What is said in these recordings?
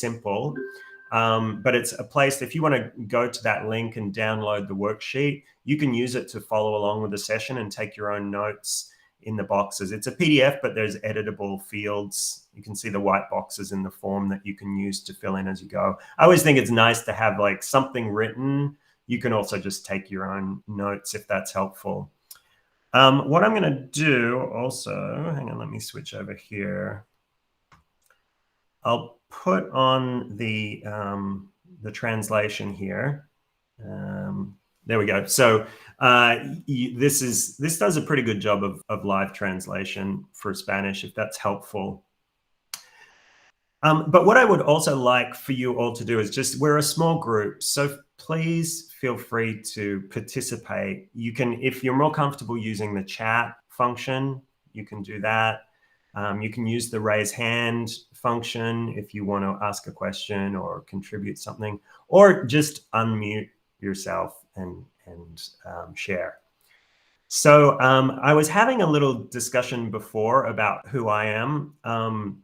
simple, but it's a place, if you want to go to that link and download the worksheet, you can use it to follow along with the session and take your own notes in the boxes. It's a PDF, but there's editable fields. You can see the white boxes in the form that you can use to fill in as you go. I always think it's nice to have like something written. You can also just take your own notes if that's helpful. What I'm going to do also, hang on, let me switch over here. I'll put on the translation here. There we go. So this does a pretty good job of live translation for Spanish, if that's helpful. But what I would also like for you all to do is just, we're a small group, so please feel free to participate. You can, if you're more comfortable using the chat function, you can do that. You can use the raise hand function if you want to ask a question or contribute something, or just unmute yourself and share. So I was having a little discussion before about who I am.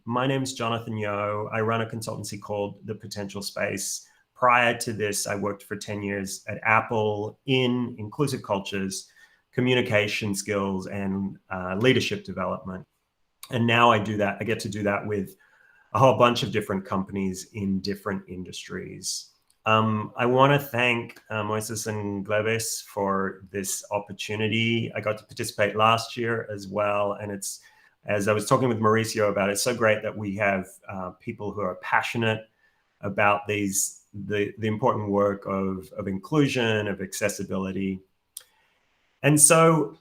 My name is Jonathan Yo. I run a consultancy called The Potential Space. Prior to this, I worked for 10 years at Apple in inclusive cultures, communication skills, and leadership development. And now I do that. I get to do that with a whole bunch of different companies in different industries. I want to thank Moises and Gleves for this opportunity. I got to participate last year as well. And it's, as I was talking with Mauricio about, it's so great that we have people who are passionate about the important work of inclusion, of accessibility. And so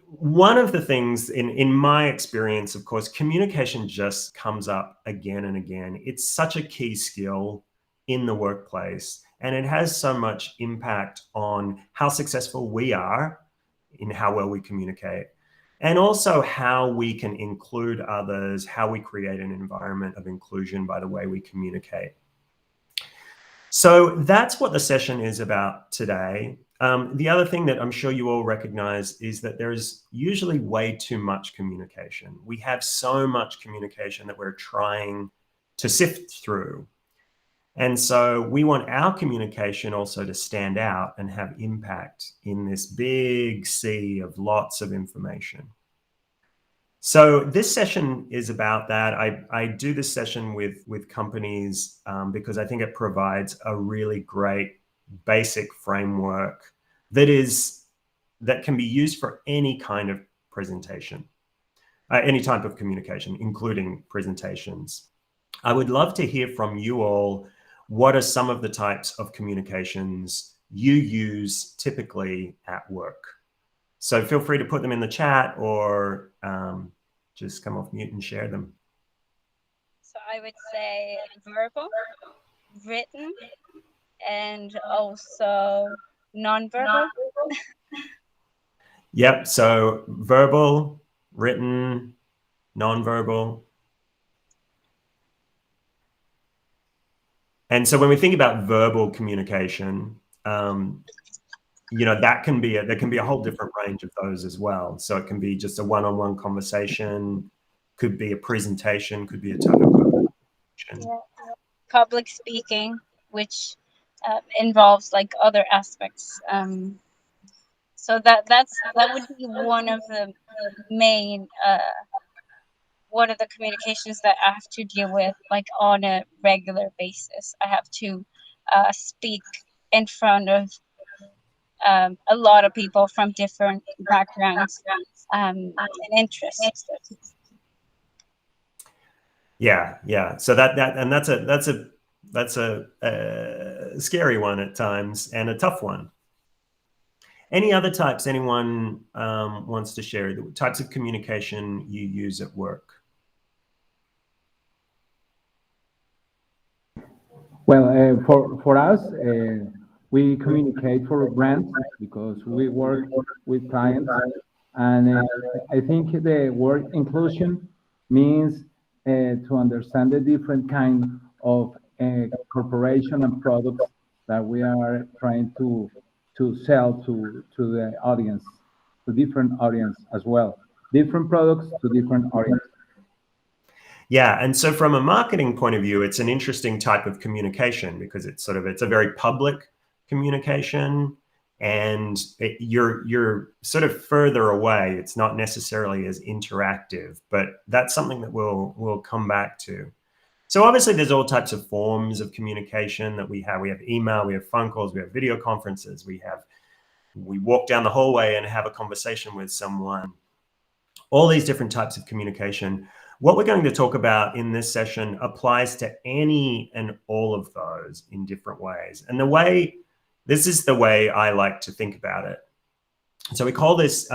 one of the things in my experience, of course, communication just comes up again and again. It's such a key skill in the workplace, and it has so much impact on how successful we are in how well we communicate, and also how we can include others, how we create an environment of inclusion by the way we communicate. So that's what the session is about today. The other thing that I'm sure you all recognize is that there's usually way too much communication. We have so much communication that we're trying to sift through. And so we want our communication also to stand out and have impact in this big sea of lots of information. So this session is about that. I do this session with companies because I think it provides a really great basic framework that can be used for any kind of presentation, any type of communication, including presentations. I would love to hear from you all. What are some of the types of communications you use typically at work? So feel free to put them in the chat or just come off mute and share them. So I would say verbal, written, and also nonverbal. Yep, so verbal, written, nonverbal. And so when we think about verbal communication, you know, there can be a whole different range of those as well. So it can be just a one-on-one conversation, could be a presentation, could be a type of conversation. Yeah. Public speaking, which involves like other aspects. So that would be one of the main one of the communications that I have to deal with like on a regular basis. I have to speak in front of a lot of people from different backgrounds and interests. Yeah. So that's a scary one at times and a tough one. Any other types anyone wants to share? The types of communication you use at work? Well, for us, we communicate for brands because we work with clients, and I think the word inclusion means to understand the different kind of corporation and products that we are trying to sell to the audience, to different audience as well, different products to different audience. Yeah, and so from a marketing point of view, it's an interesting type of communication because it's a very public communication, and you're sort of further away. It's not necessarily as interactive, but that's something that we'll come back to. So obviously there's all types of forms of communication that we have. We have email, we have phone calls, we have video conferences, we walk down the hallway and have a conversation with someone. All these different types of communication. What we're going to talk about in this session applies to any and all of those in different ways. And this is the way I like to think about it. So we call this,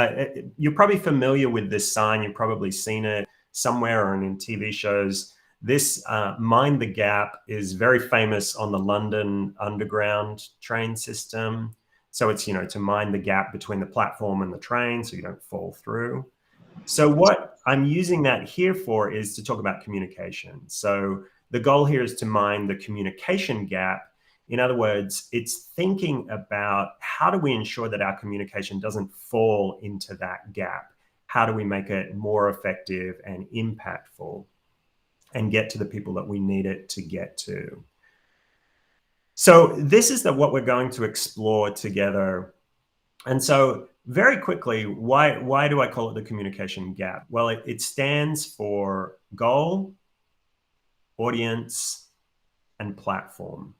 you're probably familiar with this sign. You've probably seen it somewhere or in TV shows. This Mind the Gap is very famous on the London Underground train system. So it's, to mind the gap between the platform and the train so you don't fall through. So what I'm using that here for is to talk about communication. So the goal here is to mind the communication gap. In other words, it's thinking about how do we ensure that our communication doesn't fall into that gap? How do we make it more effective and impactful and get to the people that we need it to get to? So this is what we're going to explore together. And so very quickly, why do I call it the communication gap? Well, it stands for goal, audience, and platform.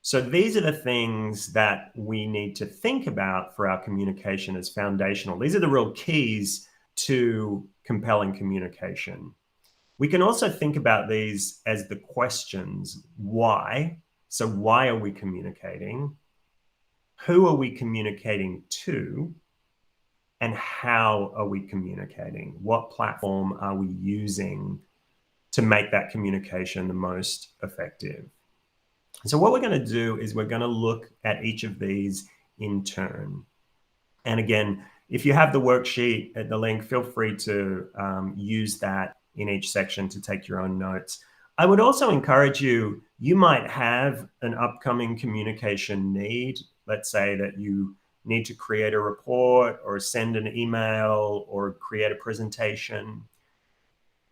So these are the things that we need to think about for our communication as foundational. These are the real keys to compelling communication. We can also think about these as the questions. Why? So why are we communicating? Who are we communicating to? And how are we communicating? What platform are we using to make that communication the most effective? So what we're going to do is we're going to look at each of these in turn. And again, if you have the worksheet at the link, feel free to use that in each section to take your own notes. I would also encourage you might have an upcoming communication need. Let's say that you need to create a report or send an email or create a presentation.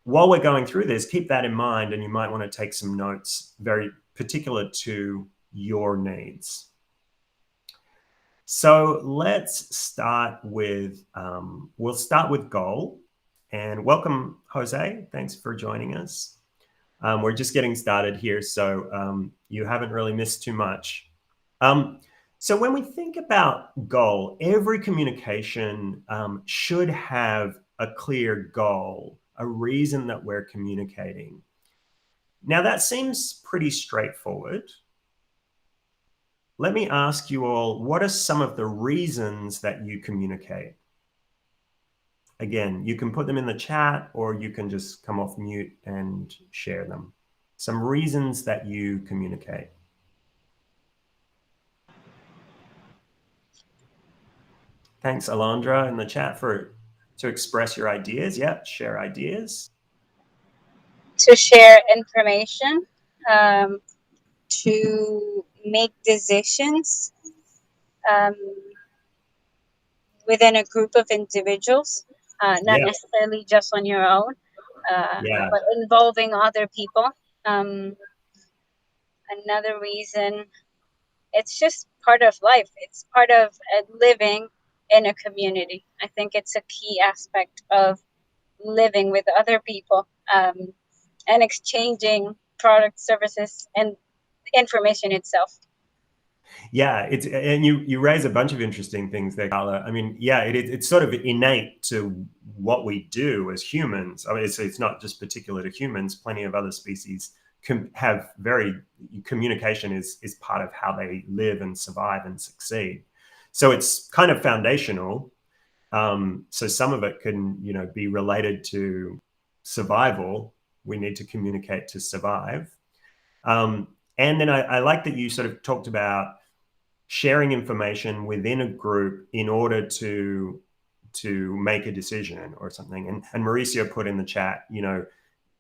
While we're going through this, keep that in mind, and you might want to take some notes very particular to your needs. So let's start with, we'll start with goal. And welcome, Jose. Thanks for joining us. We're just getting started here, so you haven't really missed too much. So when we think about goal, every communication should have a clear goal, a reason that we're communicating. Now that seems pretty straightforward. Let me ask you all, what are some of the reasons that you communicate? Again, you can put them in the chat or you can just come off mute and share them. Some reasons that you communicate. Thanks, Alondra, in the chat to express your ideas. Yeah, share ideas. To share information, to make decisions within a group of individuals, not necessarily just on your own, but involving other people. Another reason, it's just part of life. It's part of living in a community. I think it's a key aspect of living with other people and exchanging products, services, and information itself. Yeah, and you raise a bunch of interesting things there, Carla. I mean, yeah, it's sort of innate to what we do as humans. I mean, it's not just particular to humans. Plenty of other species have communication is part of how they live and survive and succeed. So it's kind of foundational. So some of it can, be related to survival. We need to communicate to survive. And then I like that you sort of talked about sharing information within a group in order to make a decision or something. And Mauricio put in the chat,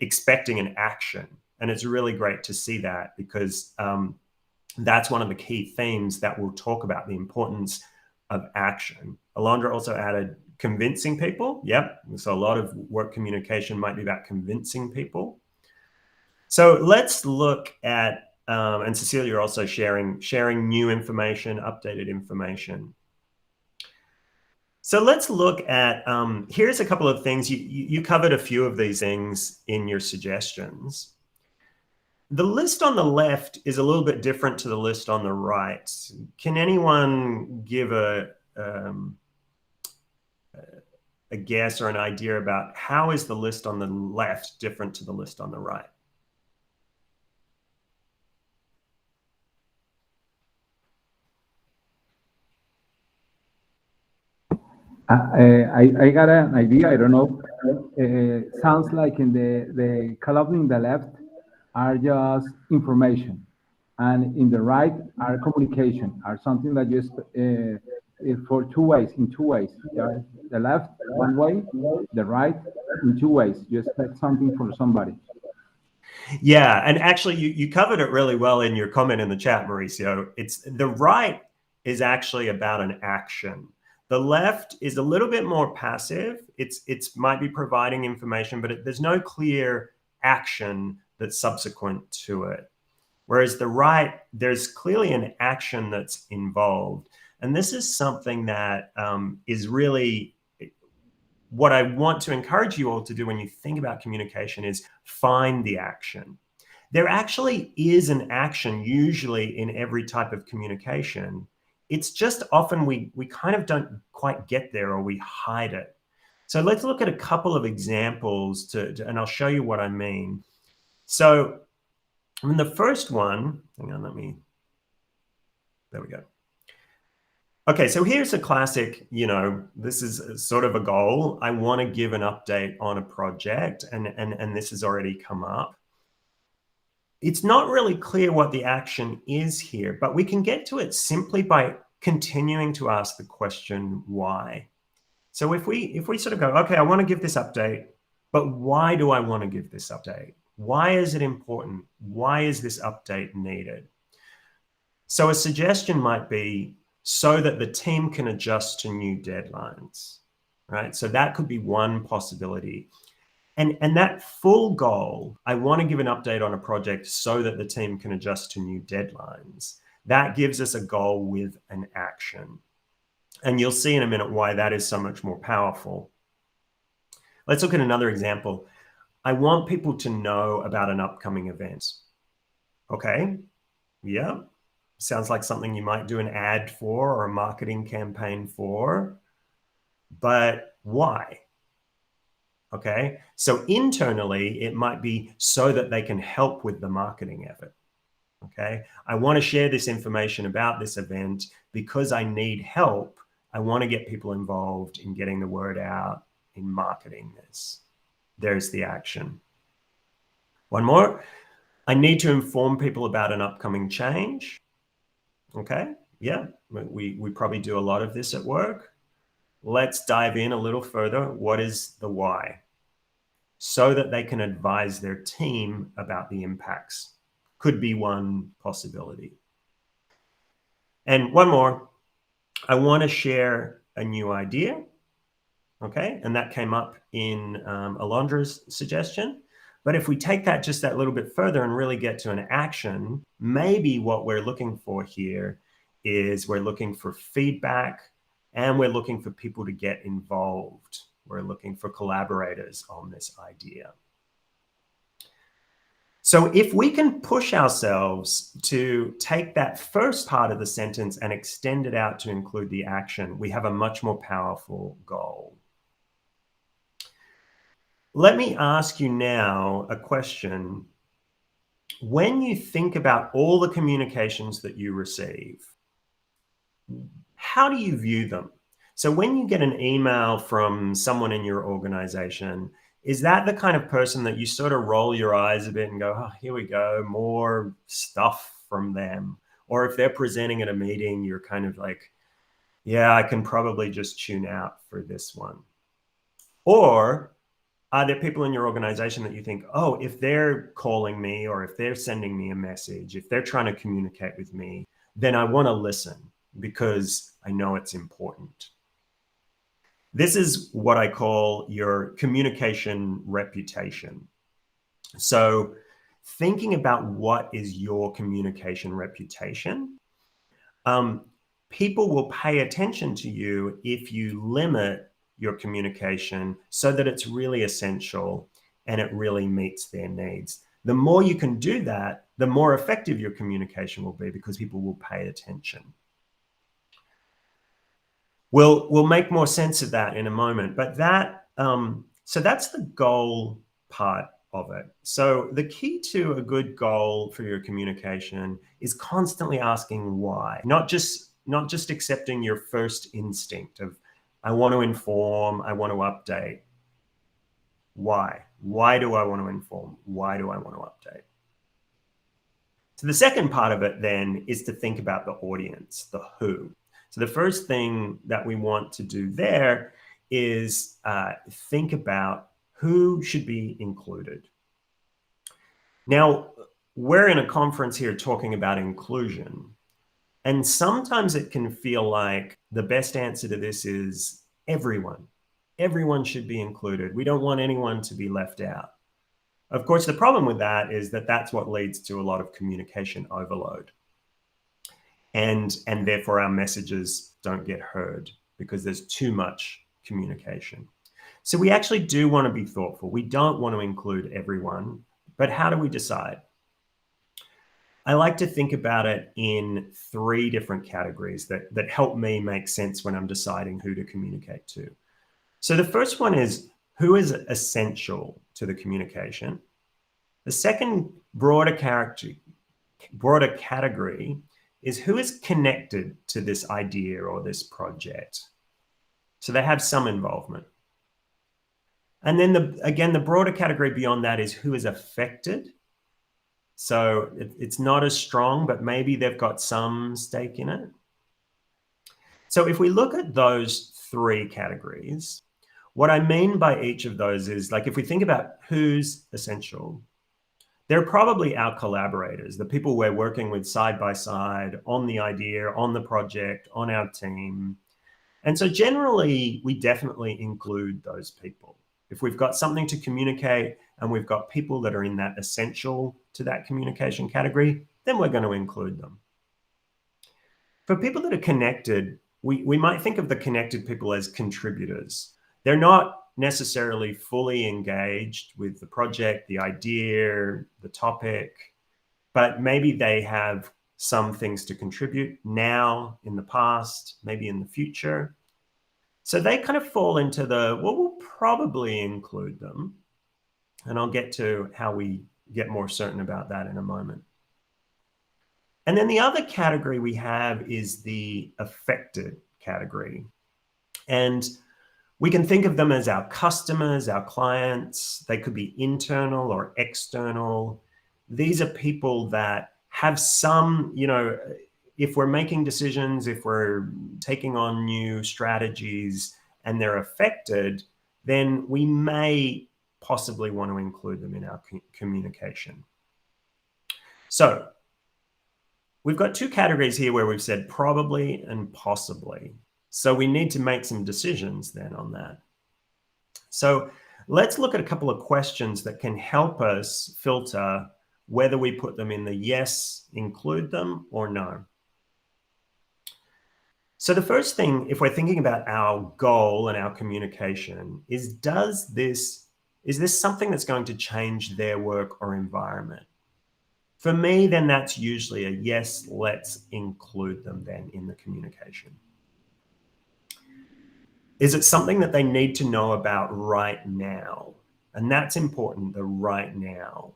expecting an action. And it's really great to see that because that's one of the key themes that we'll talk about, the importance of action. Alondra also added convincing people. Yep. So a lot of work communication might be about convincing people. So let's look at, and Cecilia, you're also sharing new information, updated information. So let's look at, here's a couple of things. You covered a few of these things in your suggestions. The list on the left is a little bit different to the list on the right. Can anyone give a guess or an idea about how is the list on the left different to the list on the right? I got an idea. I don't know. Sounds like in the column in the left are just information, and in the right are communication, are something that just for two ways, in two ways. Yeah, the left one way, the right in two ways. You expect something from somebody. Yeah, and actually you covered it really well in your comment in the chat, Mauricio. It's the right is actually about an action. The left is a little bit more passive. It's might be providing information, but there's no clear action that's subsequent to it. Whereas the right, there's clearly an action that's involved. And this is something that is really what I want to encourage you all to do when you think about communication is find the action. There actually is an action usually in every type of communication. It's just often we kind of don't quite get there or we hide it. So let's look at a couple of examples and I'll show you what I mean. So I mean, the first one, hang on, there we go. Okay, so here's a classic, this is sort of a goal. I want to give an update on a project and this has already come up. It's not really clear what the action is here, but we can get to it simply by continuing to ask the question, why? So if we sort of go, okay, I want to give this update, but why do I want to give this update? Why is it important? Why is this update needed? So a suggestion might be so that the team can adjust to new deadlines, right? So that could be one possibility. And that full goal, I want to give an update on a project so that the team can adjust to new deadlines. That gives us a goal with an action. And you'll see in a minute why that is so much more powerful. Let's look at another example. I want people to know about an upcoming event. Okay, yeah, sounds like something you might do an ad for or a marketing campaign for, but why? Okay, so internally, it might be so that they can help with the marketing effort. Okay, I want to share this information about this event because I need help. I want to get people involved in getting the word out in marketing this. There's the action. One more. I need to inform people about an upcoming change. Okay, yeah, we probably do a lot of this at work. Let's dive in a little further. What is the why? So that they can advise their team about the impacts. Could be one possibility. And one more, I want to share a new idea. Okay, and that came up in Alondra's suggestion. But if we take that just that little bit further and really get to an action, maybe what we're looking for here is we're looking for feedback and we're looking for people to get involved. We're looking for collaborators on this idea. So if we can push ourselves to take that first part of the sentence and extend it out to include the action, we have a much more powerful goal. Let me ask you now a question. When you think about all the communications that you receive, how do you view them? So when you get an email from someone in your organization, is that the kind of person that you sort of roll your eyes a bit and go, oh, here we go, more stuff from them? Or if they're presenting at a meeting, you're kind of like, yeah, I can probably just tune out for this one. Or are there people in your organization that you think, oh, if they're calling me or if they're sending me a message, if they're trying to communicate with me, then I want to listen because I know it's important. This is what I call your communication reputation. So thinking about what is your communication reputation. People will pay attention to you if you limit your communication so that it's really essential and it really meets their needs. The more you can do that, the more effective your communication will be, because people will pay attention. We'll make more sense of that in a moment, but so that's the goal part of it. So the key to a good goal for your communication is constantly asking why, not just accepting your first instinct of, I want to inform, I want to update. Why? Why do I want to inform? Why do I want to update? So the second part of it then is to think about the audience, the who. So the first thing that we want to do there is think about who should be included. Now, we're in a conference here talking about inclusion, and sometimes it can feel like the best answer to this is everyone. Everyone should be included. We don't want anyone to be left out. Of course, the problem with that is that that's what leads to a lot of communication overload. And therefore our messages don't get heard because there's too much communication. So we actually do want to be thoughtful. We don't want to include everyone, but how do we decide? I like to think about it in 3 different categories that help me make sense when I'm deciding who to communicate to. So the first one is, who is essential to the communication? The second broader category is, who is connected to this idea or this project? So they have some involvement. And then again, the broader category beyond that is, who is affected? So it's not as strong, but maybe they've got some stake in it. So if we look at those 3 categories, what I mean by each of those is, like, if we think about who's essential, they're probably our collaborators, the people we're working with side by side on the idea, on the project, on our team. And so generally, we definitely include those people. If we've got something to communicate and we've got people that are in that essential to that communication category, then we're going to include them. For people that are connected, we might think of the connected people as contributors. They're not necessarily fully engaged with the project, the idea, the topic, but maybe they have some things to contribute now, in the past, maybe in the future. So they kind of fall into we'll probably include them. And I'll get to how we get more certain about that in a moment. And then the other category we have is the affected category. And we can think of them as our customers, our clients. They could be internal or external. These are people that have some, if we're making decisions, if we're taking on new strategies and they're affected, then we may possibly want to include them in our communication. So we've got 2 categories here where we've said probably and possibly. So we need to make some decisions then on that. So let's look at a couple of questions that can help us filter whether we put them in the yes, include them, or no. So the first thing, if we're thinking about our goal and our communication, is this something that's going to change their work or environment? For me, then that's usually a yes, let's include them then in the communication. Is it something that they need to know about right now? And that's important, the right now.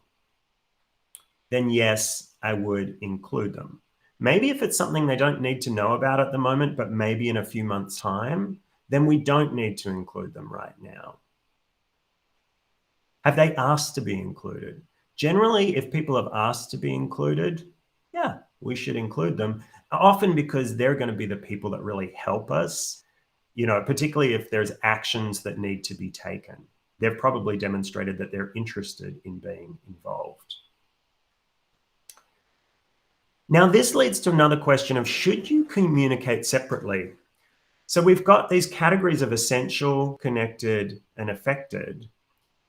Then yes, I would include them. Maybe if it's something they don't need to know about at the moment, but maybe in a few months' time, then we don't need to include them right now. Have they asked to be included? Generally, if people have asked to be included, yeah, we should include them, often because they're going to be the people that really help us, particularly if there's actions that need to be taken. They've probably demonstrated that they're interested in being involved. Now, this leads to another question of, should you communicate separately? So we've got these categories of essential, connected, and affected.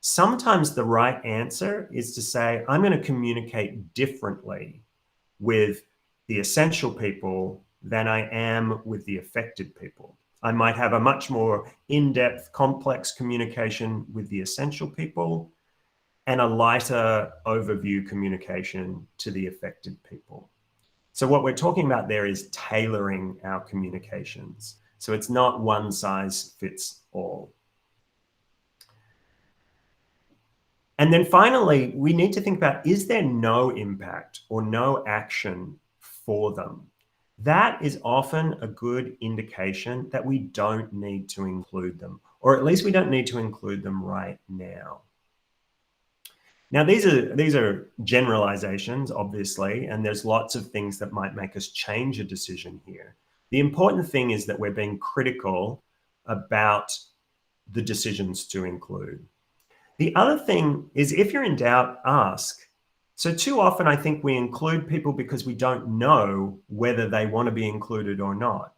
Sometimes the right answer is to say, I'm going to communicate differently with the essential people than I am with the affected people. I might have a much more in-depth, complex communication with the essential people and a lighter overview communication to the affected people. So what we're talking about there is tailoring our communications. So it's not one size fits all. And then finally, we need to think about, is there no impact or no action for them? That is often a good indication that we don't need to include them, or at least we don't need to include them right now. Now, these are generalizations, obviously, and there's lots of things that might make us change a decision here. The important thing is that we're being critical about the decisions to include. The other thing is, if you're in doubt, ask. So too often I think we include people because we don't know whether they want to be included or not.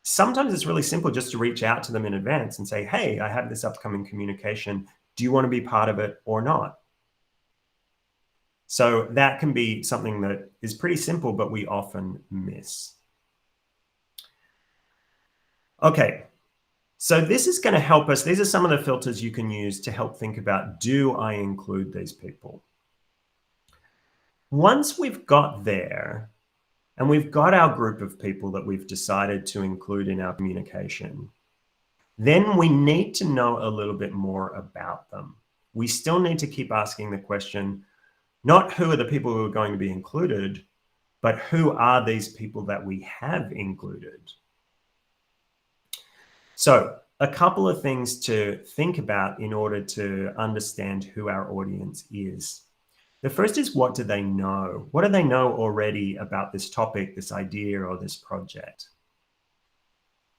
Sometimes it's really simple just to reach out to them in advance and say, hey, I have this upcoming communication. Do you want to be part of it or not? So that can be something that is pretty simple, but we often miss. Okay. So this is going to help us. These are some of the filters you can use to help think about, do I include these people? Once we've got there and we've got our group of people that we've decided to include in our communication, then we need to know a little bit more about them. We still need to keep asking the question, not who are the people who are going to be included, but who are these people that we have included? So a couple of things to think about in order to understand who our audience is. The first is, what do they know? What do they know already about this topic, this idea, or this project?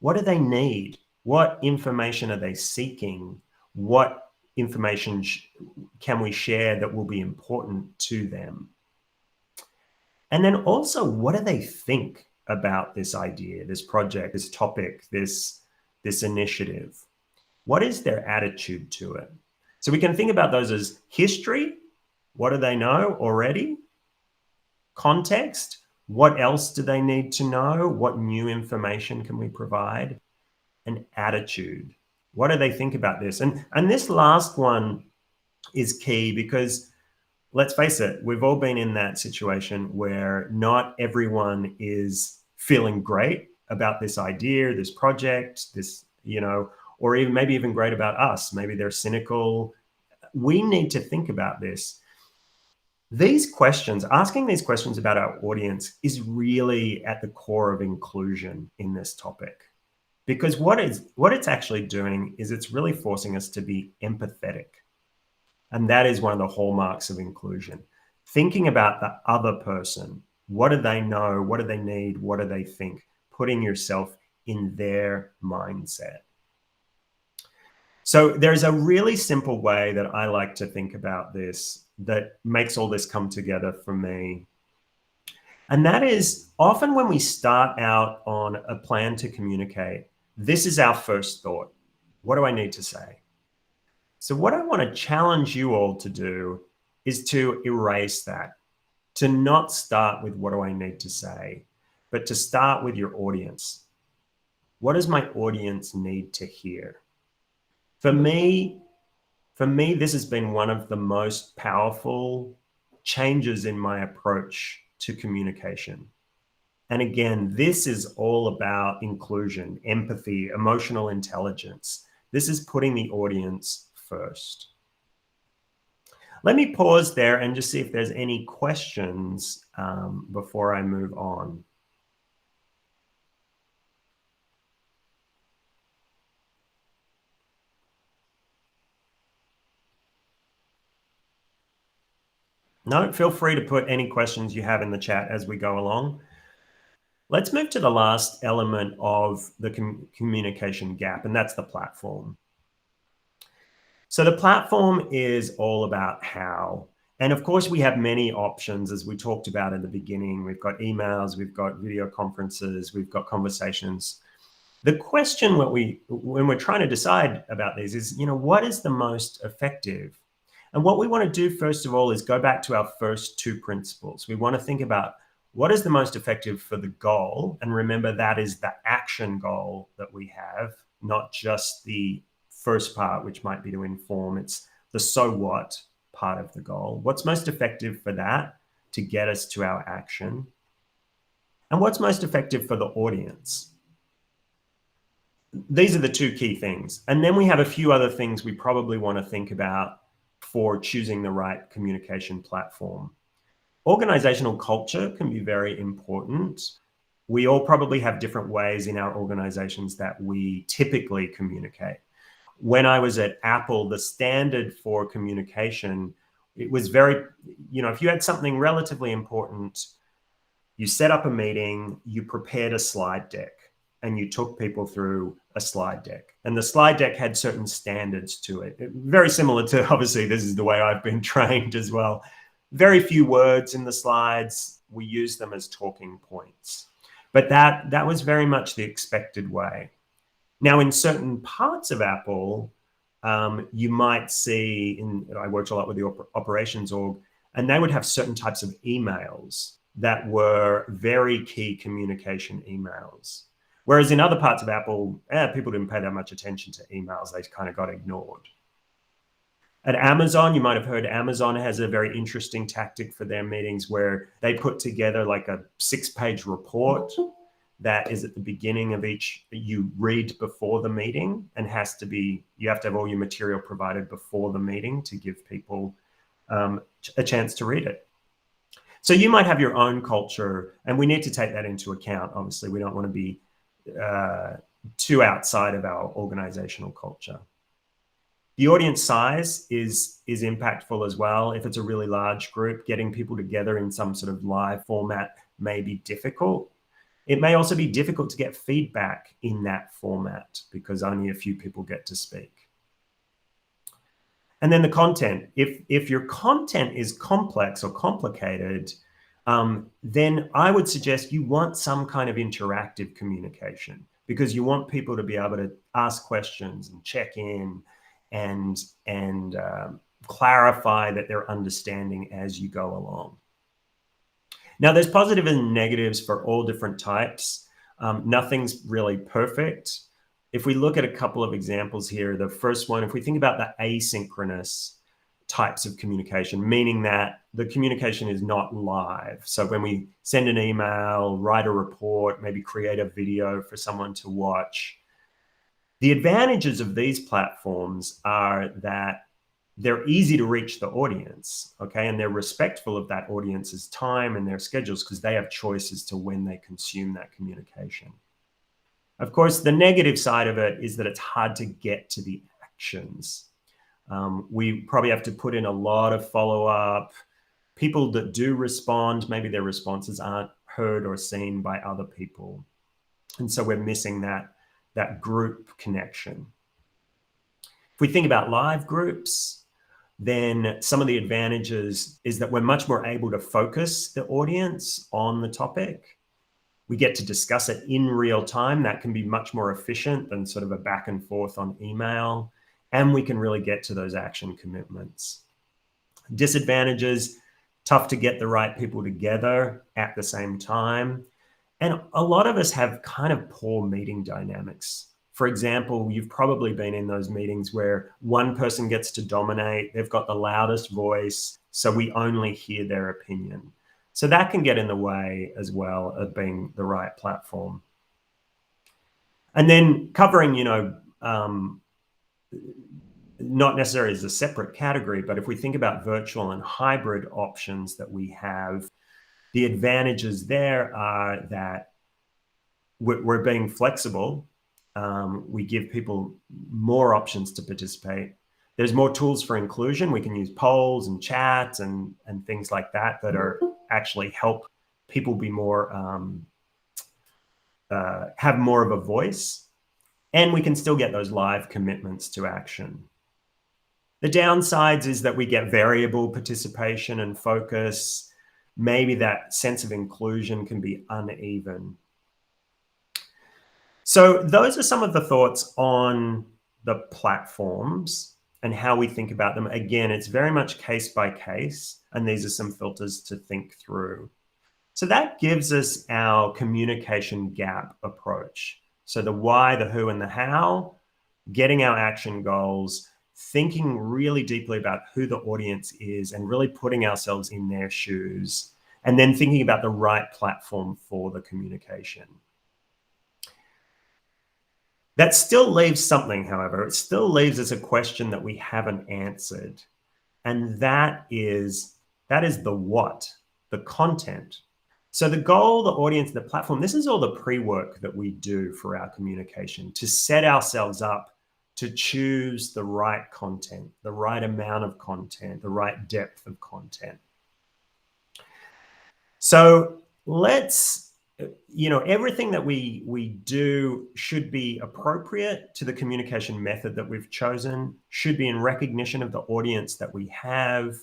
What do they need? What information are they seeking? What information can we share that will be important to them? And then also, what do they think about this idea, this project, this topic, this initiative? What is their attitude to it? So we can think about those as history. What do they know already? Context. What else do they need to know? What new information can we provide? And attitude. What do they think about this? And this last one is key because, let's face it, we've all been in that situation where not everyone is feeling great about this idea, this project, this, or even maybe even great about us. Maybe they're cynical. We need to think about this. These questions, asking these questions about our audience, is really at the core of inclusion in this topic. Because what it's actually doing is it's really forcing us to be empathetic. And that is one of the hallmarks of inclusion. Thinking about the other person. What do they know? What do they need? What do they think? Putting yourself in their mindset. So there's a really simple way that I like to think about this that makes all this come together for me. And that is, often when we start out on a plan to communicate, this is our first thought. What do I need to say? So what I want to challenge you all to do is to erase that, to not start with what do I need to say, but to start with your audience. What does my audience need to hear? For me, this has been one of the most powerful changes in my approach to communication. And again, this is all about inclusion, empathy, emotional intelligence. This is putting the audience first. Let me pause there and just see if there's any questions before I move on. No, feel free to put any questions you have in the chat as we go along. Let's move to the last element of the communication gap, and that's the platform. So the platform is all about how. And of course, we have many options, as we talked about in the beginning. We've got emails, we've got video conferences, we've got conversations. The question when we're trying to decide about these is, what is the most effective? And what we want to do, first of all, is go back to our first two principles. We want to think about what is the most effective for the goal. And remember, that is the action goal that we have, not just the first part, which might be to inform. It's the so what part of the goal. What's most effective for that to get us to our action? And what's most effective for the audience? These are the two key things. And then we have a few other things we probably want to think about for choosing the right communication platform. Organizational culture can be very important. We all probably have different ways in our organizations that we typically communicate. When I was at Apple, the standard for communication, it was very, if you had something relatively important, you set up a meeting, you prepared a slide deck, and you took people through a slide deck. And the slide deck had certain standards to it. Very similar to, obviously, this is the way I've been trained as well. Very few words in the slides. We use them as talking points. But that was very much the expected way. Now, in certain parts of Apple, you might see, I worked a lot with the operations org, and they would have certain types of emails that were very key communication emails. Whereas in other parts of Apple, people didn't pay that much attention to emails. They kind of got ignored. At Amazon, you might have heard Amazon has a very interesting tactic for their meetings where they put together like a 6-page report that is at the beginning of each, you read before the meeting, and you have to have all your material provided before the meeting to give people a chance to read it. So you might have your own culture, and we need to take that into account. Obviously, we don't want to be too outside of our organizational culture. The audience size is impactful as well. If it's a really large group, getting people together in some sort of live format may be difficult. It may also be difficult to get feedback in that format because only a few people get to speak. And then the content. If your content is complex or complicated, then I would suggest you want some kind of interactive communication because you want people to be able to ask questions and check in and clarify that they're understanding as you go along. Now, there's positives and negatives for all different types. Nothing's really perfect. If we look at a couple of examples here, the first one, if we think about the asynchronous types of communication, meaning that the communication is not live. So when we send an email, write a report, maybe create a video for someone to watch, the advantages of these platforms are that they're easy to reach the audience, okay? And they're respectful of that audience's time and their schedules because they have choices to when they consume that communication. Of course, the negative side of it is that it's hard to get to the actions. We probably have to put in a lot of follow-up. People that do respond, maybe their responses aren't heard or seen by other people. And so we're missing that group connection. If we think about live groups, then some of the advantages is that we're much more able to focus the audience on the topic. We get to discuss it in real time. That can be much more efficient than sort of a back and forth on email. And we can really get to those action commitments. Disadvantages, tough to get the right people together at the same time. And a lot of us have kind of poor meeting dynamics. For example, you've probably been in those meetings where one person gets to dominate, they've got the loudest voice, so we only hear their opinion. So that can get in the way as well of being the right platform. And then covering, not necessarily as a separate category, but if we think about virtual and hybrid options that we have, the advantages there are that we're being flexible. We give people more options to participate. There's more tools for inclusion. We can use polls and chats and things like that are actually help people be more, have more of a voice. And we can still get those live commitments to action. The downsides is that we get variable participation and focus. Maybe that sense of inclusion can be uneven. So those are some of the thoughts on the platforms and how we think about them. Again, it's very much case by case, and these are some filters to think through. So that gives us our communication gap approach. So the why, the who, and the how, getting our action goals, thinking really deeply about who the audience is and really putting ourselves in their shoes, and then thinking about the right platform for the communication. That still leaves something, however. It still leaves us a question that we haven't answered. And that is the what, the content. So the goal, the audience, the platform, this is all the pre-work that we do for our communication to set ourselves up to choose the right content, the right amount of content, the right depth of content. So let's, everything that we do should be appropriate to the communication method that we've chosen, should be in recognition of the audience that we have,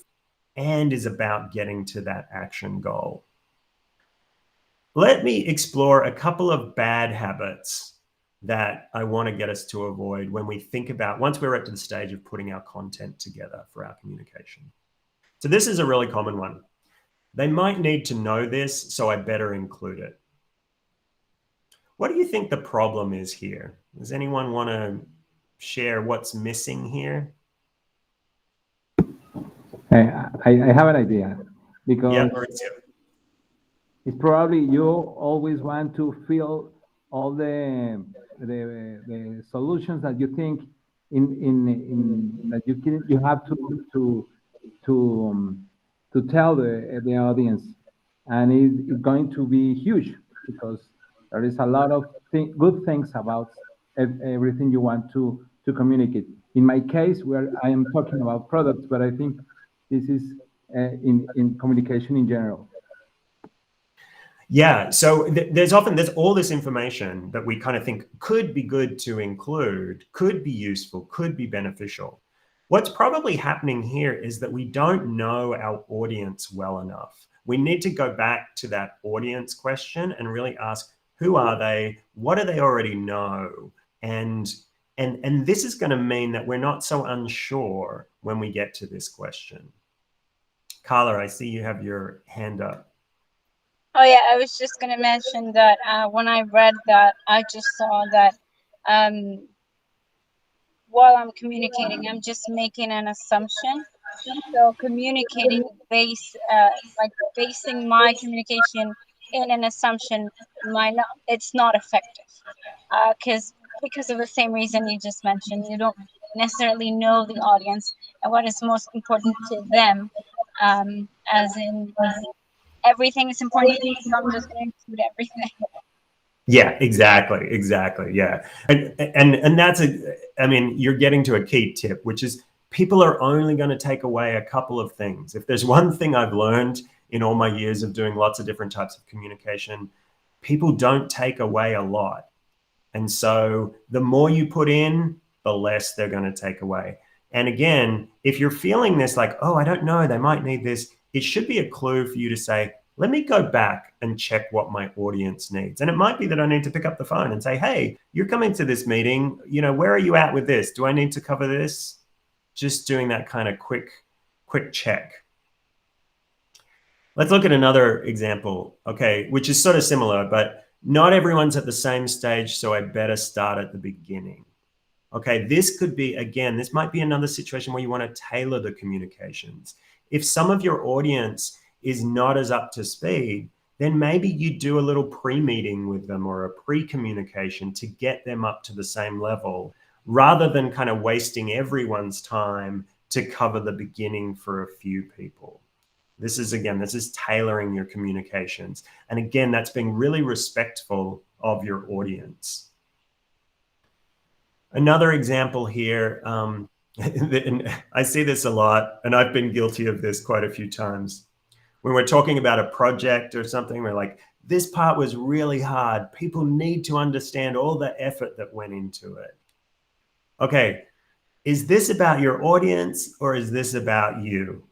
and is about getting to that action goal. Let me explore a couple of bad habits that I want to get us to avoid when we think about, once we're at the stage of putting our content together for our communication. So this is a really common one. They might need to know this, so I better include it. What do you think the problem is here? Does anyone want to share what's missing here? I have an idea, because Yeah, it's probably you always want to feel all the solutions that you think in that you have to tell the audience, and it's going to be huge, because there is a lot of good things about everything you want to communicate. In my case, where I am talking about products, but I think this is in communication in general. Yeah, so there's all this information that we kind of think could be good to include, could be useful, could be beneficial. What's probably happening here is that we don't know our audience well enough. We need to go back to that audience question and really ask, who are they? What do they already know? And this is going to mean that we're not so unsure when we get to this question. Carla, I see you have your hand up. Oh yeah, I was just gonna mention that when I read that, I just saw that while I'm communicating, I'm just making an assumption. So communicating basing my communication in an assumption it's not effective. Because of the same reason you just mentioned, you don't necessarily know the audience and what is most important to them. As in, everything is important to me, so I'm just going to include everything. Yeah, exactly. Yeah. And that's I mean, you're getting to a key tip, which is people are only going to take away a couple of things. If there's one thing I've learned in all my years of doing lots of different types of communication, people don't take away a lot. And so the more you put in, the less they're going to take away. And again, if you're feeling this like, oh, I don't know, they might need this, it should be a clue for you to say, let me go back and check what my audience needs. And it might be that I need to pick up the phone and say, hey, you're coming to this meeting, where are you at with this? Do I need to cover this? Just doing that kind of quick check. Let's look at another example, okay, which is sort of similar, but not everyone's at the same stage, so I better start at the beginning. Okay, this could be, again, this might be another situation where you want to tailor the communications. If some of your audience is not as up to speed, then maybe you do a little pre-meeting with them or a pre-communication to get them up to the same level, rather than kind of wasting everyone's time to cover the beginning for a few people. This is tailoring your communications. And again, that's being really respectful of your audience. Another example here, I see this a lot, and I've been guilty of this quite a few times. When we're talking about a project or something, we're like, this part was really hard. People need to understand all the effort that went into it. Okay, is this about your audience or is this about you?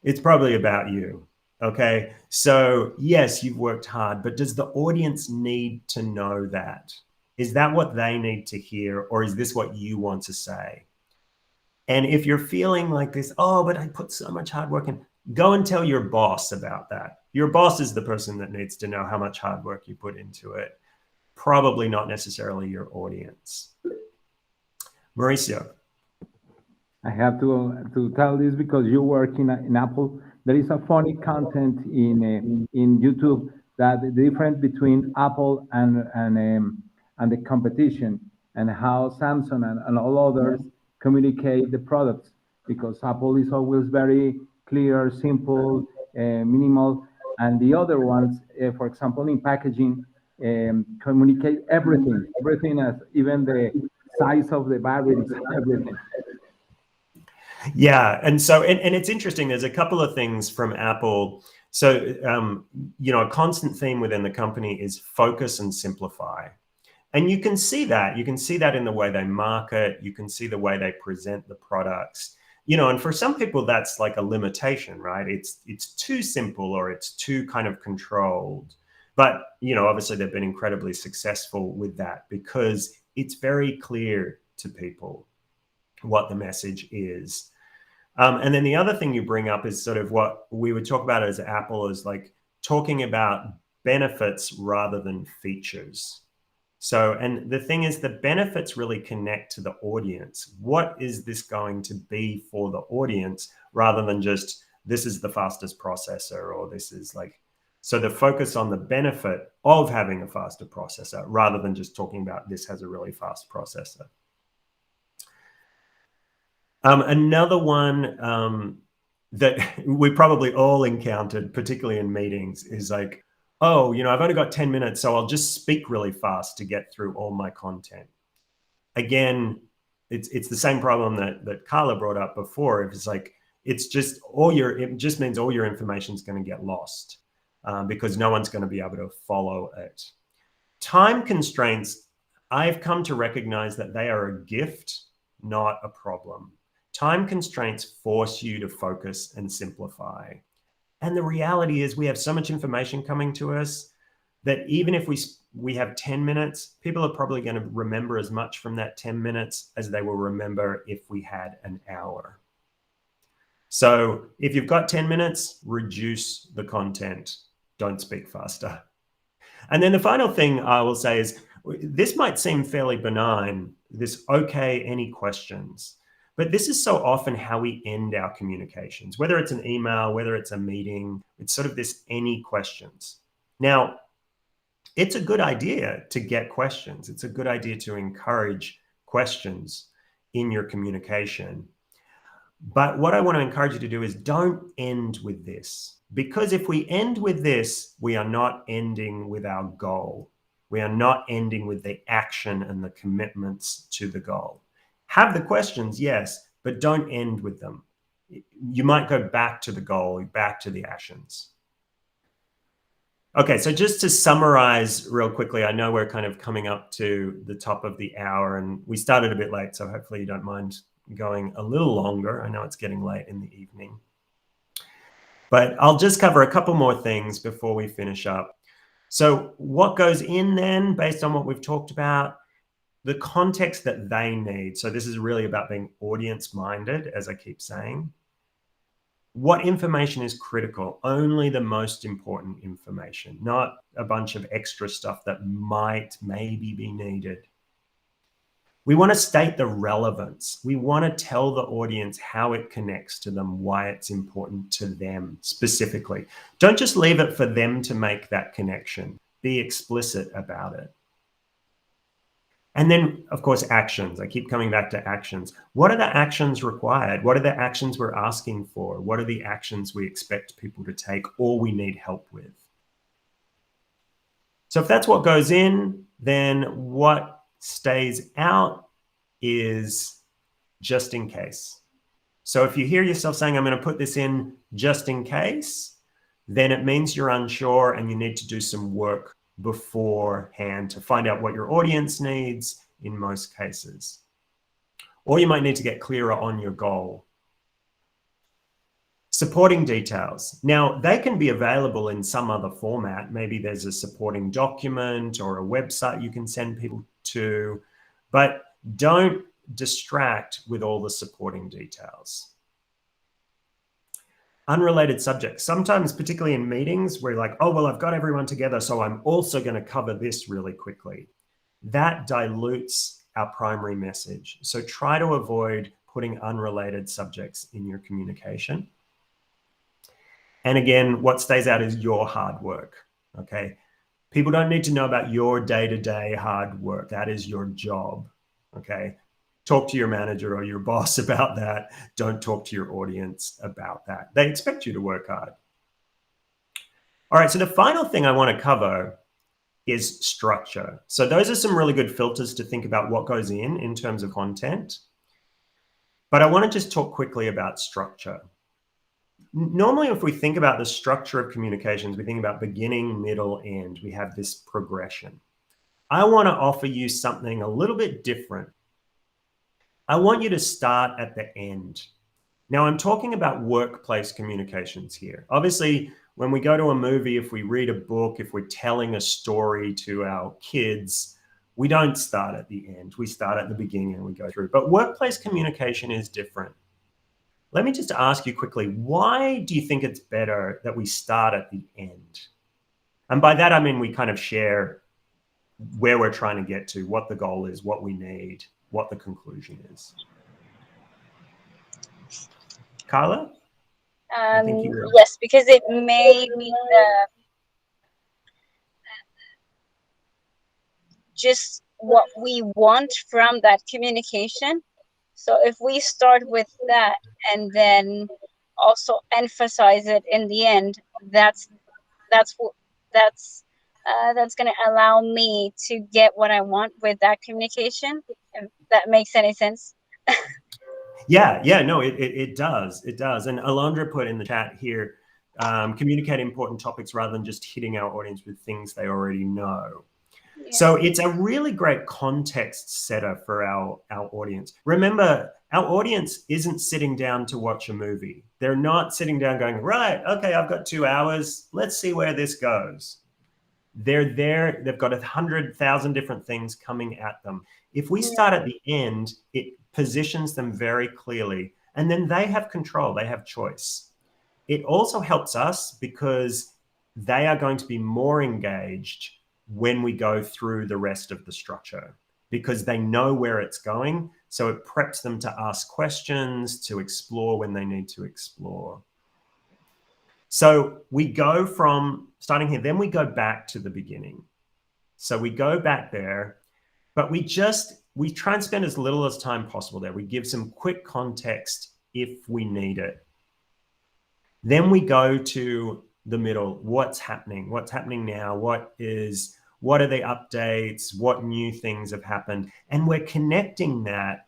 It's probably about you. Okay, so yes, you've worked hard, but does the audience need to know that? Is that what they need to hear, or is this what you want to say? And if you're feeling like this, oh, but I put so much hard work in, go and tell your boss about that. Your boss is the person that needs to know how much hard work you put into it. Probably not necessarily your audience. Mauricio. I have to tell this because you work in Apple. There is a funny content in YouTube that the difference between Apple and the competition, and how Samsung and all others communicate the products, because Apple is always very clear, simple, minimal, and the other ones, for example, in packaging, communicate everything, as even the size of the batteries, everything. Yeah, and so and it's interesting. There's a couple of things from Apple. So a constant theme within the company is focus and simplify, and you can see that. You can see that in the way they market. You can see the way they present the products. And for some people that's like a limitation, right? It's too simple, or it's too kind of controlled. But obviously they've been incredibly successful with that because it's very clear to people what the message is. And then the other thing you bring up is sort of what we would talk about as Apple, is like talking about benefits rather than features. So, and the thing is, the benefits really connect to the audience. What is this going to be for the audience, rather than just, this is the fastest processor, or this is like, so the focus on the benefit of having a faster processor, rather than just talking about this has a really fast processor. Another one that we probably all encountered, particularly in meetings, is like, oh, I've only got 10 minutes, so I'll just speak really fast to get through all my content. Again, it's the same problem that Carla brought up before. If it's like, it just means all your information is going to get lost because no one's going to be able to follow it. Time constraints, I've come to recognize that they are a gift, not a problem. Time constraints force you to focus and simplify. And the reality is, we have so much information coming to us that even if we have 10 minutes, people are probably going to remember as much from that 10 minutes as they will remember if we had an hour. So if you've got 10 minutes, reduce the content. Don't speak faster. And then the final thing I will say is, this might seem fairly benign, this okay, any questions? But this is so often how we end our communications, whether it's an email, whether it's a meeting, it's sort of this any questions. Now, it's a good idea to get questions. It's a good idea to encourage questions in your communication. But what I want to encourage you to do is don't end with this, because if we end with this, we are not ending with our goal. We are not ending with the action and the commitments to the goal. Have the questions, yes, but don't end with them. You might go back to the goal, back to the actions. Okay, so just to summarize real quickly, I know we're kind of coming up to the top of the hour, and we started a bit late, so hopefully you don't mind going a little longer. I know it's getting late in the evening. But I'll just cover a couple more things before we finish up. So what goes in then, based on what we've talked about? The context that they need. So this is really about being audience-minded, as I keep saying. What information is critical? Only the most important information, not a bunch of extra stuff that might maybe be needed. We want to state the relevance. We want to tell the audience how it connects to them, why it's important to them specifically. Don't just leave it for them to make that connection. Be explicit about it. And then, of course, actions. I keep coming back to actions. What are the actions required? What are the actions we're asking for? What are the actions we expect people to take or we need help with? So if that's what goes in, then what stays out is just in case. So if you hear yourself saying, I'm going to put this in just in case, then it means you're unsure and you need to do some work beforehand to find out what your audience needs in most cases. Or you might need to get clearer on your goal. Supporting details. Now, they can be available in some other format. Maybe there's a supporting document or a website you can send people too, but don't distract with all the supporting details. Unrelated subjects. Sometimes, particularly in meetings, we're like, oh, well, I've got everyone together, so I'm also going to cover this really quickly. That dilutes our primary message. So try to avoid putting unrelated subjects in your communication. And again, what stays out is your hard work, okay? People don't need to know about your day-to-day hard work. That is your job, okay? Talk to your manager or your boss about that. Don't talk to your audience about that. They expect you to work hard. All right, so the final thing I want to cover is structure. So those are some really good filters to think about what goes in terms of content. But I want to just talk quickly about structure. Normally, if we think about the structure of communications, we think about beginning, middle, end. We have this progression. I want to offer you something a little bit different. I want you to start at the end. Now, I'm talking about workplace communications here. Obviously, when we go to a movie, if we read a book, if we're telling a story to our kids, we don't start at the end. We start at the beginning and we go through. But workplace communication is different. Let me just ask you quickly, why do you think it's better that we start at the end? And by that, I mean, we kind of share where we're trying to get to, what the goal is, what we need, what the conclusion is. Carla? Yes, because it may be just what we want from that communication. So if we start with that and then also emphasize it in the end, that's going to allow me to get what I want with that communication. If that makes any sense. Yeah, no, it does. It does. And Alondra put in the chat here, communicate important topics rather than just hitting our audience with things they already know. Yeah. So it's a really great context setter for our audience. Remember, our audience isn't sitting down to watch a movie. They're not sitting down going, right, okay, I've got 2 hours. Let's see where this goes. They're there. They've got 100,000 different things coming at them. If we start at the end, it positions them very clearly, and then they have control. They have choice. It also helps us because they are going to be more engaged when we go through the rest of the structure because they know where it's going. So it preps them to ask questions, to explore when they need to explore. So we go from starting here, then we go back to the beginning. So we go back there, but we try and spend as little as time possible there. We give some quick context if we need it. Then we go to the middle. What's happening? What's happening now? What are the updates? What new things have happened? And we're connecting that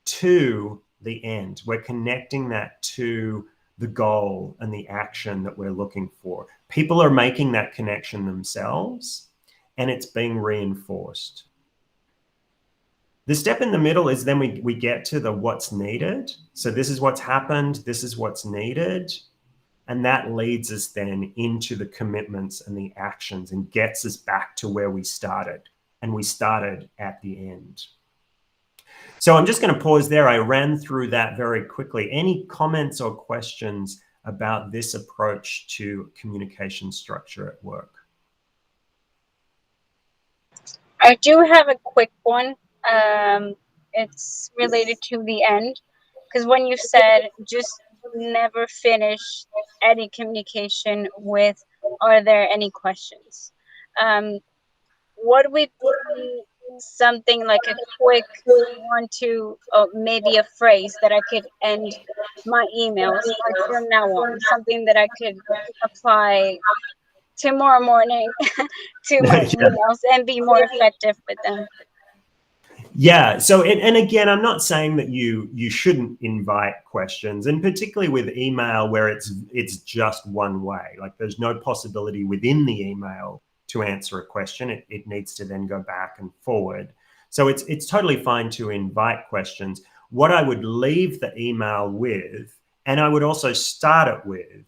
to the end. We're connecting that to the goal and the action that we're looking for. People are making that connection themselves, and it's being reinforced. The step in the middle is then we get to the what's needed. So this is what's happened. This is what's needed. And that leads us then into the commitments and the actions and gets us back to where we started. And we started at the end. So I'm just going to pause there. I ran through that very quickly. Any comments or questions about this approach to communication structure at work? I do have a quick one. It's related to the end. Because when you said just never finish any communication with, are there any questions? What would be something like a quick 1, 2, maybe a phrase that I could end my emails like from now on, something that I could apply tomorrow morning to my emails and be more effective with them? Yeah. So, and again, I'm not saying that you shouldn't invite questions, and particularly with email where it's just one way, like there's no possibility within the email to answer a question. It needs to then go back and forward. So it's totally fine to invite questions. What I would leave the email with, and I would also start it with,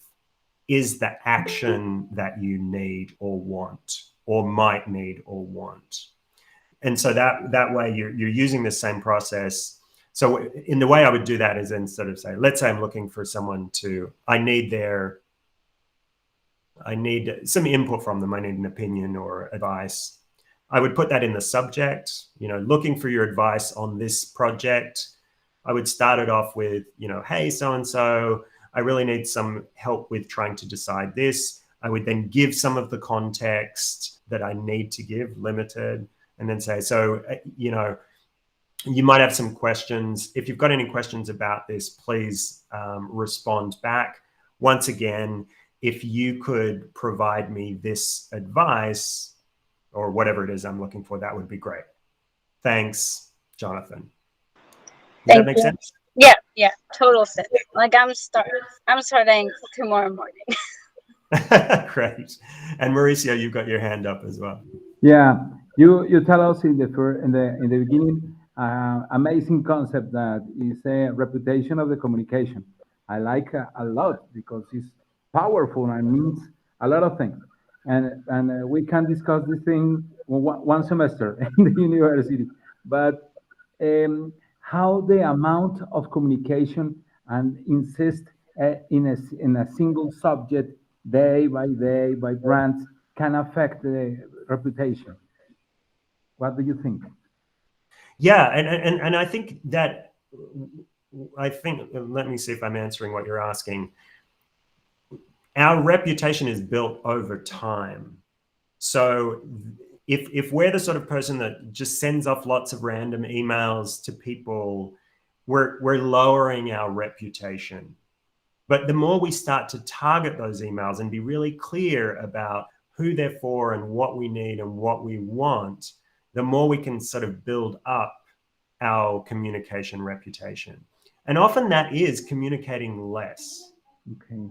is the action that you need or want or might need or want. And so that way you're using the same process. So in the way I would do that is instead of say, let's say I'm looking for someone I need some input from them. I need an opinion or advice. I would put that in the subject, looking for your advice on this project. I would start it off with, hey, so-and-so, I really need some help with trying to decide this. I would then give some of the context that I need to give, limited, and then say, so, you might have some questions. If you've got any questions about this, please respond back. Once again, if you could provide me this advice or whatever it is I'm looking for, that would be great. Thanks, Jonathan. Does that make sense? Yeah, total sense. Like I'm starting tomorrow morning. Great. And Mauricio, you've got your hand up as well. Yeah, you tell us in the beginning, amazing concept that is a reputation of the communication. I like a lot because it's powerful and means a lot of things. And we can discuss this thing one semester in the university. But how the amount of communication and insist in a single subject day by brands can affect the reputation. What do you think? Yeah, and I think let me see if I'm answering what you're asking. Our reputation is built over time. So if we're the sort of person that just sends off lots of random emails to people, we're lowering our reputation. But the more we start to target those emails and be really clear about who they're for and what we need and what we want, the more we can sort of build up our communication reputation. And often that is communicating less. Okay.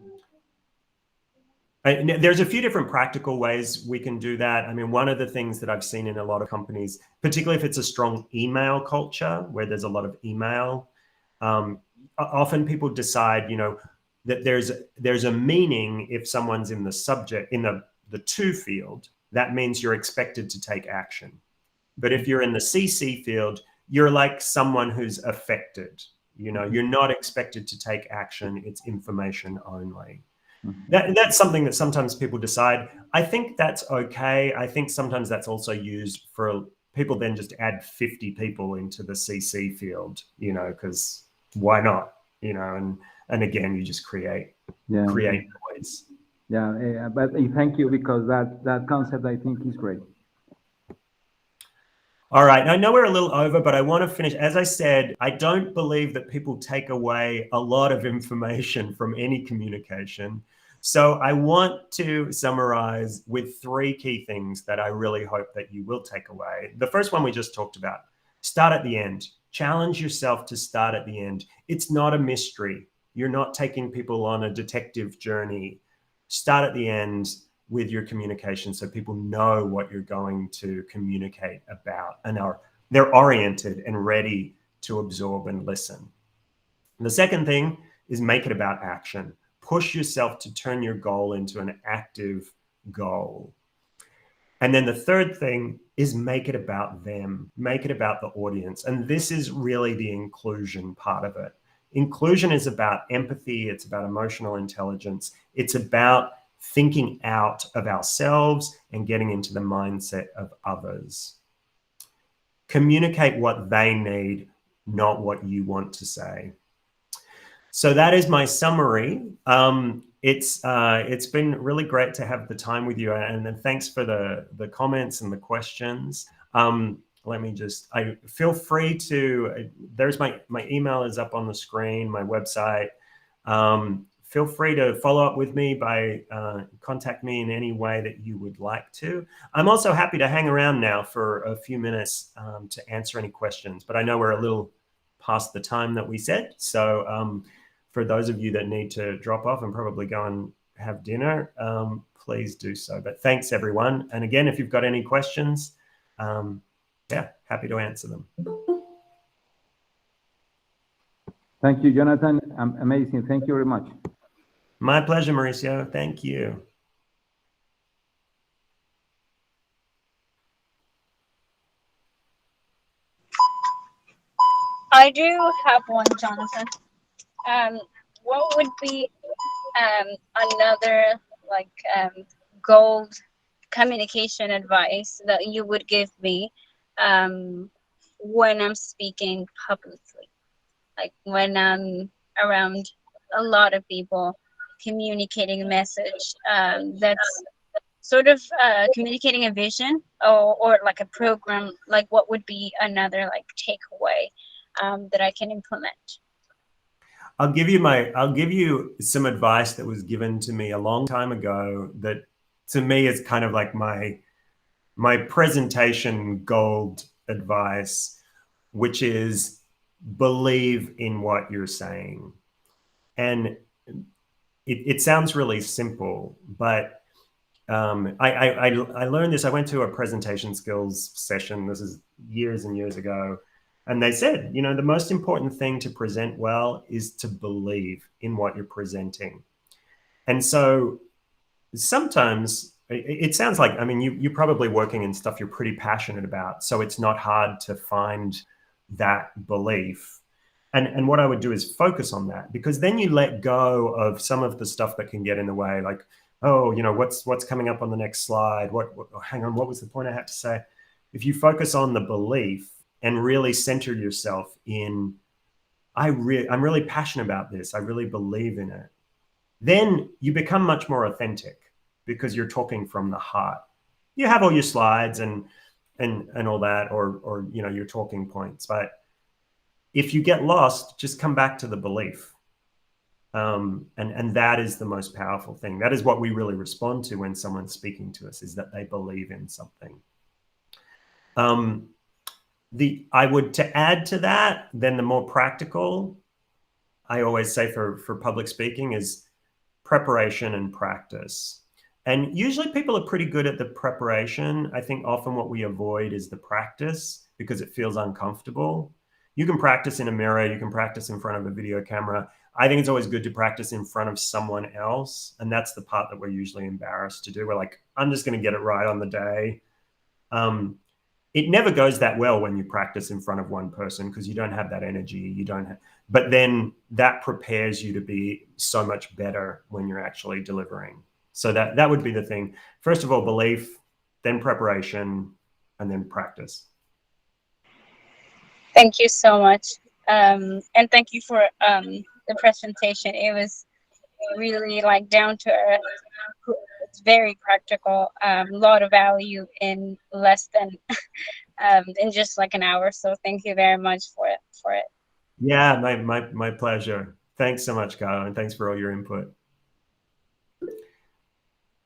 There's a few different practical ways we can do that. I mean, one of the things that I've seen in a lot of companies, particularly if it's a strong email culture where there's a lot of email, often people decide, that there's a meaning if someone's in the subject, in the to field, that means you're expected to take action. But if you're in the CC field, you're like someone who's affected. You're not expected to take action. It's information only. That's something that sometimes people decide. I think that's okay. I think sometimes that's also used for people then just add 50 people into the CC field, because why not? And again, you just create noise. Yeah, but thank you, because that concept I think is great. All right. I know we're a little over, but I want to finish. As I said, I don't believe that people take away a lot of information from any communication. So I want to summarize with 3 key things that I really hope that you will take away. The first one we just talked about, start at the end. Challenge yourself to start at the end. It's not a mystery. You're not taking people on a detective journey. Start at the end with your communication so people know what you're going to communicate about and they're oriented and ready to absorb and listen. And the second thing is make it about action. Push yourself to turn your goal into an active goal. And then the third thing is make it about them, make it about the audience. And this is really the inclusion part of it. Inclusion is about empathy. It's about emotional intelligence. It's about thinking out of ourselves and getting into the mindset of others. Communicate what they need, not what you want to say. So that is my summary. It's been really great to have the time with you, and then thanks for the comments and the questions. Let me just, feel free to, there's my email is up on the screen, my website. Feel free to follow up with me by contact me in any way that you would like to. I'm also happy to hang around now for a few minutes to answer any questions, but I know we're a little past the time that we said. So for those of you that need to drop off and probably go and have dinner, please do so. But thanks, everyone. And again, if you've got any questions, yeah, happy to answer them. Thank you, Jonathan. Amazing. Thank you very much. My pleasure, Mauricio. Thank you. I do have one, Jonathan. Um, what would be another like gold communication advice that you would give me um, when I'm speaking publicly, like when I'm around a lot of people, communicating a message that's sort of communicating a vision, or like a program, like what would be another like takeaway that I can implement? I'll give you some advice that was given to me a long time ago that to me is kind of like my presentation gold advice, which is believe in what you're saying. And it sounds really simple, but I learned this. I went to a presentation skills session. This is years and years ago. And they said, you know, the most important thing to present well is to believe in what you're presenting. And so sometimes it sounds like, I mean, you're probably working in stuff you're pretty passionate about. So it's not hard to find that belief. And what I would do is focus on that, because then you let go of some of the stuff that can get in the way, like, oh, you know, what's coming up on the next slide? What hang on, what was the point I had to say? If you focus on the belief and really center yourself in, I'm really passionate about this. I really believe in it. Then you become much more authentic because you're talking from the heart. You have all your slides and all that, or you know, your talking points, but if you get lost, just come back to the belief. And that is the most powerful thing. That is what we really respond to when someone's speaking to us, is that they believe in something. I would, to add to that, then the more practical, I always say for public speaking, is preparation and practice. And usually people are pretty good at the preparation. I think often what we avoid is the practice because it feels uncomfortable. You can practice in a mirror, you can practice in front of a video camera. I think it's always good to practice in front of someone else. And that's the part that we're usually embarrassed to do. We're like, I'm just going to get it right on the day. It never goes that well when you practice in front of one person because you don't have that energy. You don't have, but then that prepares you to be so much better when you're actually delivering. So that would be the thing. First of all, belief, then preparation, and then practice. Thank you so much. And thank you for the presentation. It was really like down to earth. It's very practical. A lot of value in less than in just like an hour. So thank you very much for it. Yeah, my pleasure. Thanks so much, Kyle, and thanks for all your input.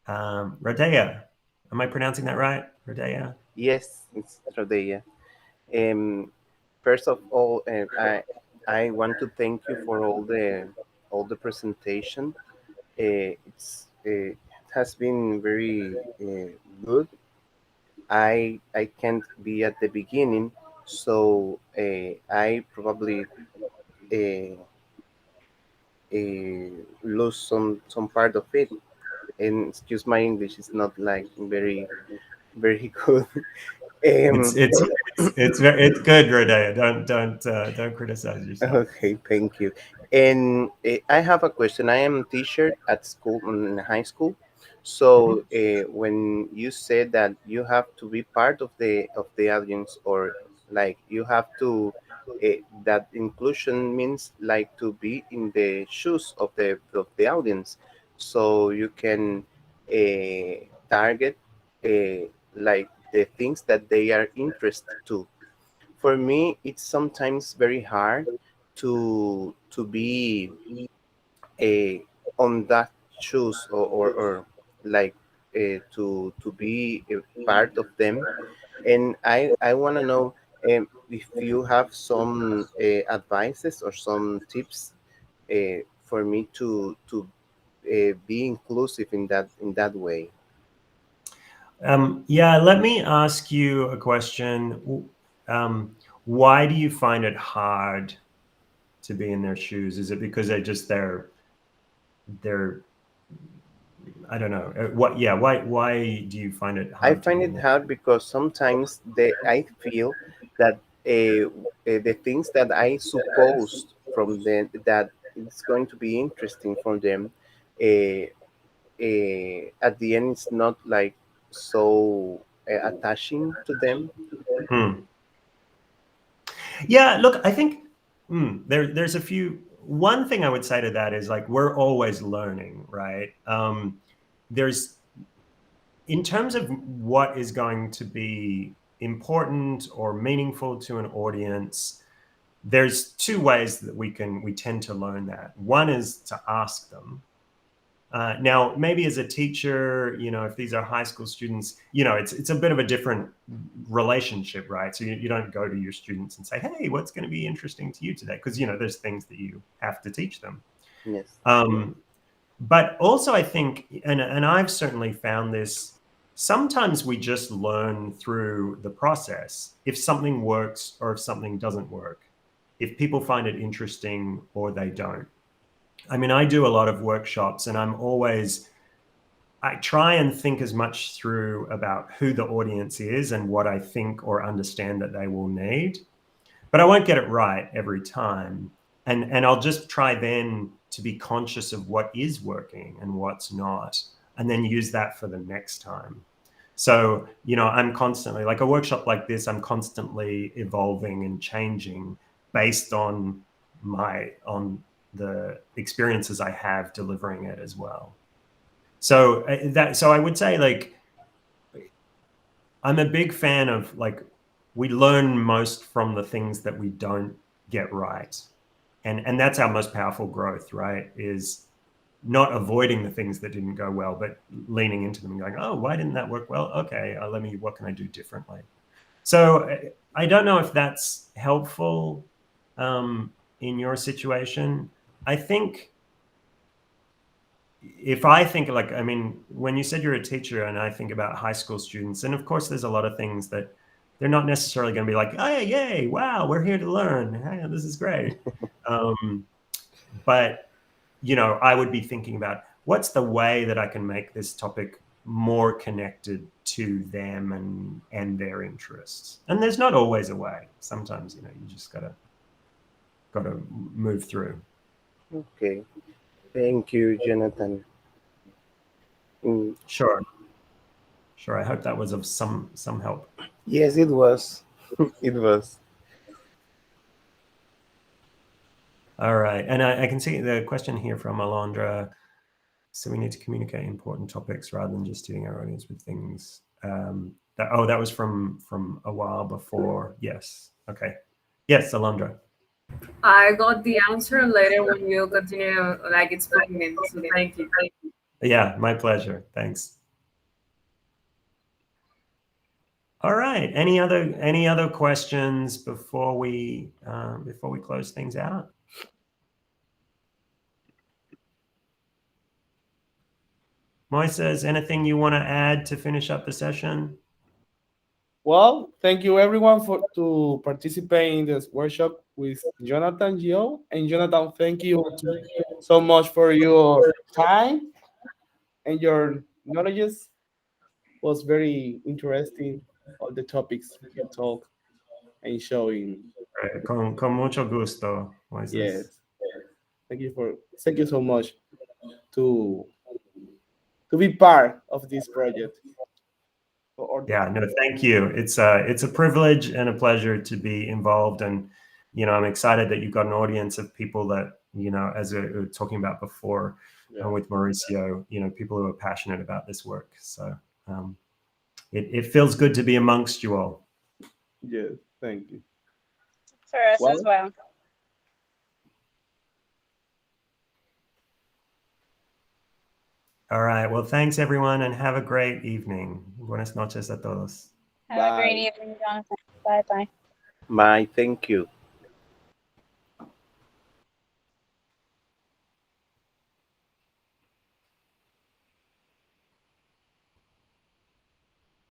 Radea, am I pronouncing that right? Radea? Yes, it's Rodea. First of all, I want to thank you for all the presentation. It has been very good. I can't be at the beginning, so I probably uh, lose some part of it. And excuse my English is not like very good. It's um, it's good, Radea. Don't criticize yourself. okay, thank you. And I have a question. I am a teacher at school in high school. Mhm. So when you said that you have to be part of the audience, or like you have to that inclusion means like to be in the shoes of the audience, so you can target like the things that they are interested to. For me, it's sometimes very hard to be a on that shoes, or like to be a part of them. And I want to know if you have some advices or some tips for me to be inclusive in that way. Yeah, let me ask you a question. Why do you find it hard to be in their shoes? Is it because they're I don't know. What yeah, why do you find it I hard to find be in it there? hard because sometimes I feel that the things that I supposed from them that it's going to be interesting for them, uh, at the end it's not like so attaching to them. Hmm. Yeah, look, I think there's a few. One thing I would say to that is like we're always learning, right? There's in terms of what is going to be important or meaningful to an audience, there's two ways that we tend to learn that. One is to ask them. Now, maybe as a teacher, if these are high school students, it's a bit of a different relationship, right? So you don't go to your students and say, hey, what's going to be interesting to you today? Because, there's things that you have to teach them. Yes. But also I think, and I've certainly found this, sometimes we just learn through the process. If something works or if something doesn't work, if people find it interesting or they don't. I mean, I do a lot of workshops and I try and think as much through about who the audience is and what I think or understand that they will need. But I won't get it right every time. And I'll just try then to be conscious of what is working and what's not, and then use that for the next time. So, I'm constantly, like a workshop like this, I'm constantly evolving and changing based on the experiences I have delivering it as well. So I would say, like, I'm a big fan of, like, we learn most from the things that we don't get right. And that's our most powerful growth, right? Is not avoiding the things that didn't go well, but leaning into them and going, oh, why didn't that work well? Okay, what can I do differently? So I don't know if that's helpful in your situation. I think if I think, like, I mean, when you said you're a teacher and I think about high school students, and of course there's a lot of things that they're not necessarily going to be like, oh, yay, wow, we're here to learn. Hey, this is great. But, I would be thinking about what's the way that I can make this topic more connected to them and their interests. And there's not always a way. Sometimes, you just gotta move through. Okay. Thank you, Jonathan. Mm, Sure. I hope that was of some help. yes, it was. It was. All right. And I can see the question here from Alondra. So we need to communicate important topics rather than just hitting our audience with things. That was from a while before. Yes. Okay. Yes, Alondra. I got the answer later when you continue like explaining. So thank you. Yeah, my pleasure. Thanks. All right. Any other questions before we close things out? Moises, anything you want to add to finish up the session? Well, thank you everyone to participate in this workshop with Jonathan, Gio, and Jonathan. Thank you so much for your time and your knowledge. Was very interesting. All the topics you talk and showing. Con mucho gusto, Moises. Yes, thank you so much to be part of this project. Yeah, no, thank you. It's a privilege and a pleasure to be involved, and I'm excited that you've got an audience of people that as we were talking about before with Mauricio, people who are passionate about this work. So it feels good to be amongst you all. Yes, thank you. For us as well. All right. Well, thanks everyone, and have a great evening. Buenas noches a todos. Have a great evening, Jonathan. Bye-bye. Bye. Thank you.